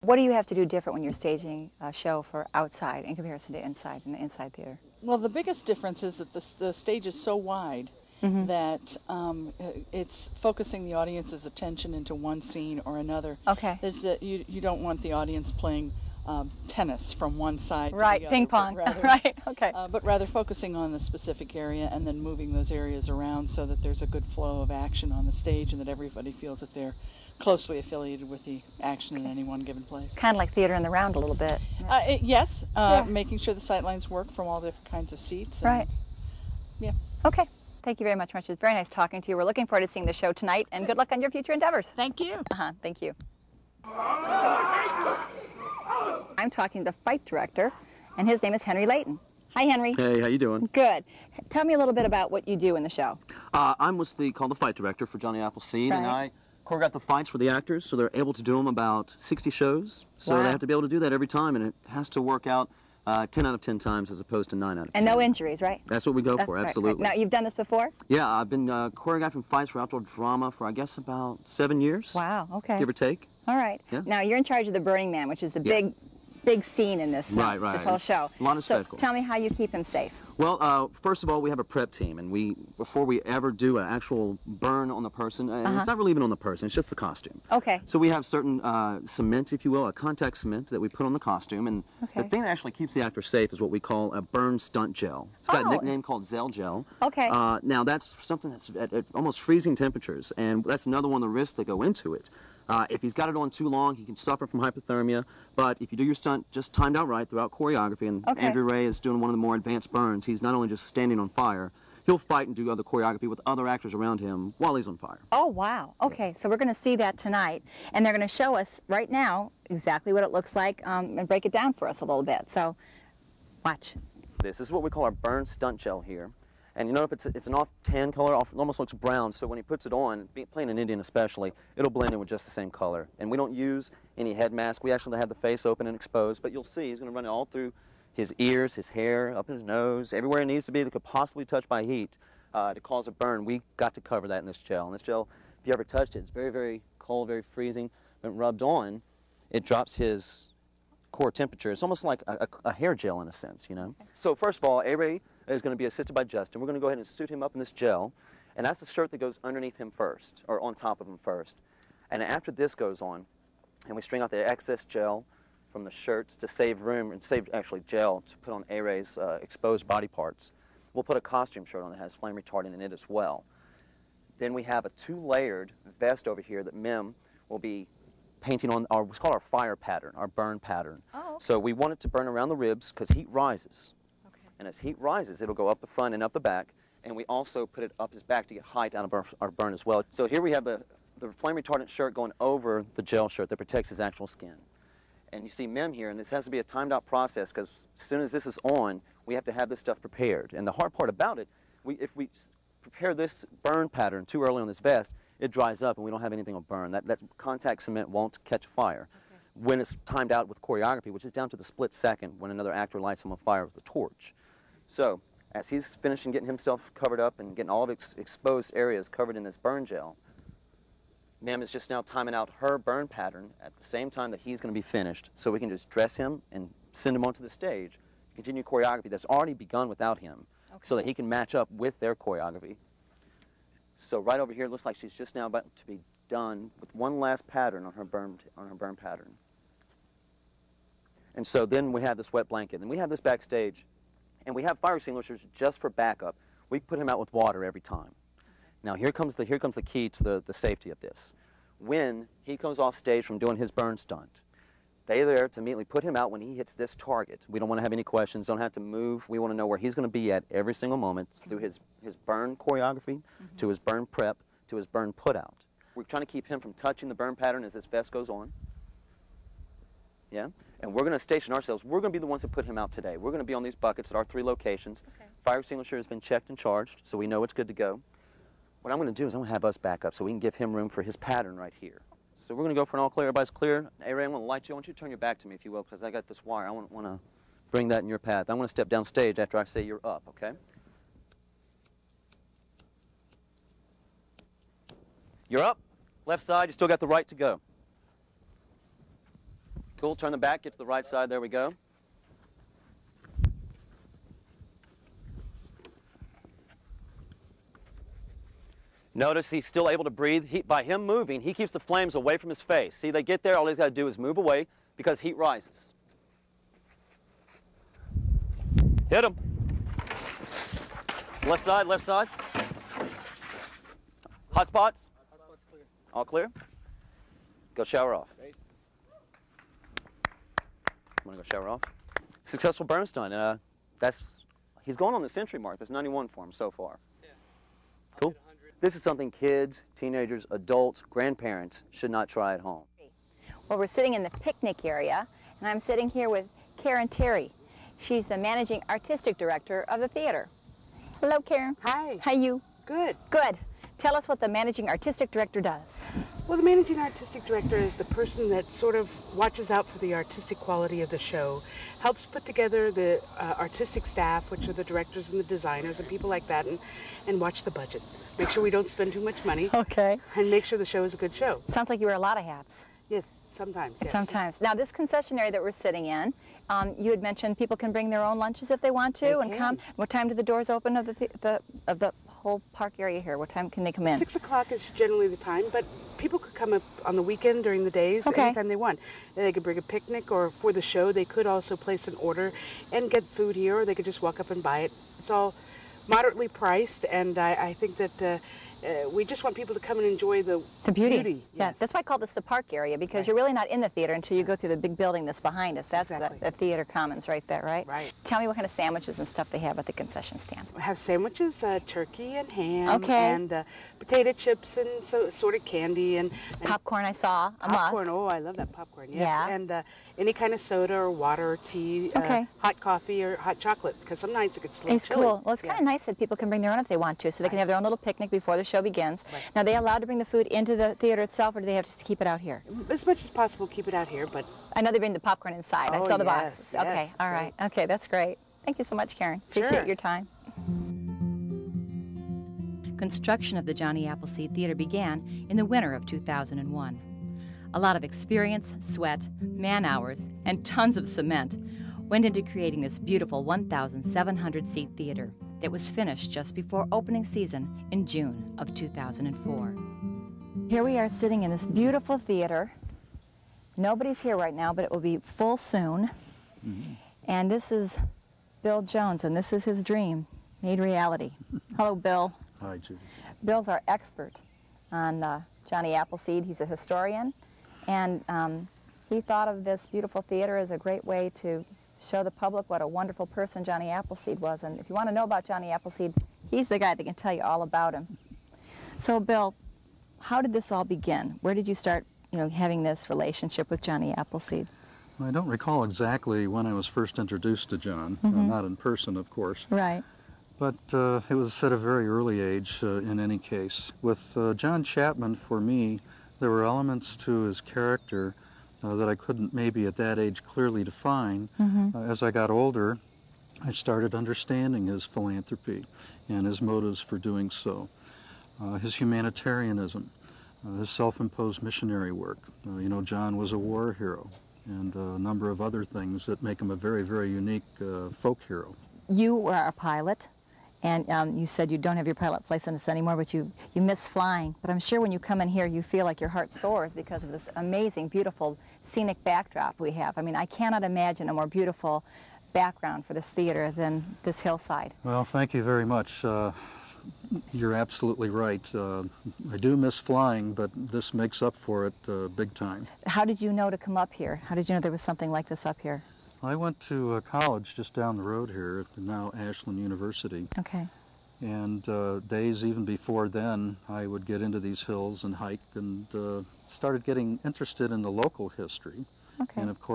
What do you have to do different when you're staging a show for outside in comparison to inside in the inside theater? Well, the biggest difference is that the stage is so wide that it's focusing the audience's attention into one scene or another. Okay. You don't want the audience playing tennis from one side to right, the ping other, pong. rather, right, okay. but rather focusing on the specific area and then moving those areas around so that there's a good flow of action on the stage and that everybody feels that they're closely affiliated with the action in any one given place. Kind of like theater in the round a little bit. Yes, Yeah. making sure the sight lines work from all different kinds of seats. And, Right. Yeah. Okay. Thank you very much, Marcia. It's very nice talking to you. We're looking forward to seeing the show tonight, and good luck on your future endeavors. Thank you. Thank you. I'm talking to the fight director, and his name is Henry Layton. Hi, Henry. Hey, how you doing? Good. Tell me a little bit about what you do in the show. I'm called the fight director for Johnny Appleseed, and I choreograph the fights for the actors, so they're able to do them about 60 shows. So they have to be able to do that every time, and it has to work out 10 out of 10 times as opposed to 9 out of 10. And no injuries, right? That's what we go for, absolutely. Right. Now, you've done this before? Yeah, I've been choreographing fights for outdoor drama for, I guess, about 7 years. Wow, okay. Give or take. All right. Yeah. Now, you're in charge of the Burning Man, which is the big scene in this, right. this whole show. A lot of spectacle. So tell me how you keep him safe. Well, first of all, we have a prep team, and before we ever do an actual burn on the person, and it's not really even on the person, it's just the costume. Okay. So we have certain cement, if you will, a contact cement that we put on the costume, and the thing that actually keeps the actor safe is what we call a burn stunt gel. It's got a nickname called Zell Gel. Okay. Now that's something that's at almost freezing temperatures, and that's another one of the risks that go into it. If he's got it on too long, he can suffer from hypothermia. But if you do your stunt just timed out right throughout choreography, and Andrew Ray is doing one of the more advanced burns, he's not only just standing on fire, he'll fight and do other choreography with other actors around him while he's on fire. Oh, wow. Okay, so we're going to see that tonight, and they're going to show us right now exactly what it looks like and break it down for us a little bit. So, watch. This is what we call our burn stunt gel here. And you know, if it's an off tan color, it almost looks brown, so when he puts it on, playing an Indian especially, it'll blend in with just the same color. And we don't use any head mask. We actually have the face open and exposed, but you'll see he's going to run it all through his ears, his hair, up his nose, everywhere it needs to be that could possibly touch by heat to cause a burn. We got to cover that in this gel. And this gel, if you ever touched it, it's very, very cold, very freezing. But rubbed on, it drops his core temperature. It's almost like a hair gel in a sense, you know. So first of all, A-Ray is going to be assisted by Justin. We're going to go ahead and suit him up in this gel, and that's the shirt that goes underneath him first, or on top of him first. And after this goes on, and we string out the excess gel from the shirts to save room, and save actually gel to put on A-Ray's exposed body parts, we'll put a costume shirt on that has flame retardant in it as well. Then we have a 2-layered vest over here that Mim will be painting on what's called our fire pattern, our burn pattern. Oh. So we want it to burn around the ribs because heat rises. And as heat rises, it'll go up the front and up the back, and we also put it up his back to get height out of our burn as well. So here we have the flame retardant shirt going over the gel shirt that protects his actual skin. And you see Mim here, and this has to be a timed out process because as soon as this is on, we have to have this stuff prepared. And the hard part about it, if we prepare this burn pattern too early on this vest, it dries up and we don't have anything to burn. That contact cement won't catch fire. When it's timed out with choreography, which is down to the split second when another actor lights him on fire with a torch. So, as he's finishing getting himself covered up and getting all of his exposed areas covered in this burn gel, Mim is just now timing out her burn pattern at the same time that he's going to be finished, so we can just dress him and send him onto the stage, continue choreography that's already begun without him, so that he can match up with their choreography. So right over here, it looks like she's just now about to be done with one last pattern on her burn pattern. And so then we have this wet blanket, and we have this backstage. And we have fire extinguishers just for backup. We put him out with water every time. Now here comes the key to the safety of this. When he comes off stage from doing his burn stunt, they're there to immediately put him out when he hits this target. We don't want to have any questions, don't have to move. We want to know where he's going to be at every single moment through his burn choreography, to his burn prep, to his burn put out. We're trying to keep him from touching the burn pattern as this vest goes on. Yeah? And we're going to station ourselves. We're going to be the ones that put him out today. We're going to be on these buckets at our 3 locations. Fire extinguisher has been checked and charged, so we know it's good to go. What I'm going to do is I'm going to have us back up so we can give him room for his pattern right here. So we're going to go for an all clear. Everybody's clear. A-Ray, I'm going to light you. I want you to turn your back to me, if you will, because I got this wire. I want to bring that in your path. I'm going to step down stage after I say you're up, okay? You're up. Left side, you still got the right to go. Cool, turn the back, get to the right side, there we go. Notice he's still able to breathe. By him moving, he keeps the flames away from his face. See, they get there, all he's got to do is move away because heat rises. Hit him. Left side, left side. Hot spots? Hot spots clear. All clear? Go shower off. I'm going to go shower off. Successful Bernstein. He's going on the century mark. There's 91 for him so far. Yeah. Cool. This is something kids, teenagers, adults, grandparents should not try at home. Well, we're sitting in the picnic area, and I'm sitting here with Karen Terry. She's the managing artistic director of the theater. Hello, Karen. Hi. How are you? Good. Good. Tell us what the managing artistic director does. Well, the managing artistic director is the person that sort of watches out for the artistic quality of the show, helps put together the artistic staff, which are the directors and the designers and people like that, and watch the budget. Make sure we don't spend too much money. Okay. And make sure the show is a good show. Sounds like you wear a lot of hats. Yes, sometimes. Yes. Sometimes. Now, this concession area that we're sitting in, you had mentioned people can bring their own lunches if they want to and come. What time do the doors open of the whole park area here? What time can they come in? 6 o'clock is generally the time, but people could come up on the weekend during the days, anytime they want. They could bring a picnic, or for the show, they could also place an order and get food here, or they could just walk up and buy it. It's all moderately priced, and I think that we just want people to come and enjoy the beauty. Yeah, yes. that's why I call this the park area, because you're really not in the theater until you go through the big building that's behind us. That's the theater commons right there, right? Right. Tell me what kind of sandwiches and stuff they have at the concession stand. We have sandwiches, turkey and ham, and potato chips and assorted candy. And popcorn I saw, popcorn, oh, I love that popcorn, yes. Yeah. And any kind of soda or water or tea, hot coffee or hot chocolate, because some nights it gets a little chilly. Cool. Well, it's kind of nice that people can bring their own if they want to, so they can have their own little picnic before the show begins. Right. Now, are they allowed to bring the food into the theater itself, or do they have to keep it out here? As much as possible, keep it out here, but... I know they bring the popcorn inside. I saw the boxes. Yes, okay, all right. Okay, that's great. Thank you so much, Karen. Appreciate your time. Construction of the Johnny Appleseed Theater began in the winter of 2001. A lot of experience, sweat, man-hours, and tons of cement went into creating this beautiful 1,700-seat theater that was finished just before opening season in June of 2004. Here we are sitting in this beautiful theater. Nobody's here right now, but it will be full soon. And this is Bill Jones, and this is his dream made reality. Hello, Bill. Hi, Judy. Bill's our expert on Johnny Appleseed. He's a historian, and he thought of this beautiful theater as a great way to show the public what a wonderful person Johnny Appleseed was. And if you want to know about Johnny Appleseed, he's the guy that can tell you all about him. So, Bill, how did this all begin? Where did you start, having this relationship with Johnny Appleseed? Well, I don't recall exactly when I was first introduced to John, not in person, of course. Right. But it was at a very early age in any case. With John Chapman, for me, there were elements to his character that I couldn't maybe at that age clearly define. As I got older, I started understanding his philanthropy and his motives for doing so. His humanitarianism, his self-imposed missionary work. John was a war hero, and a number of other things that make him a very, very unique folk hero. You were a pilot, and you said you don't have your pilot license anymore, but you miss flying. But I'm sure when you come in here, you feel like your heart soars because of this amazing, beautiful, scenic backdrop we have. I mean, I cannot imagine a more beautiful background for this theater than this hillside. Well, thank you very much. You're absolutely right. I do miss flying, but this makes up for it big time. How did you know to come up here? How did you know there was something like this up here? I went to college just down the road here at now Ashland University. Okay. And days even before then, I would get into these hills and hike, and started getting interested in the local history. Okay. And of course,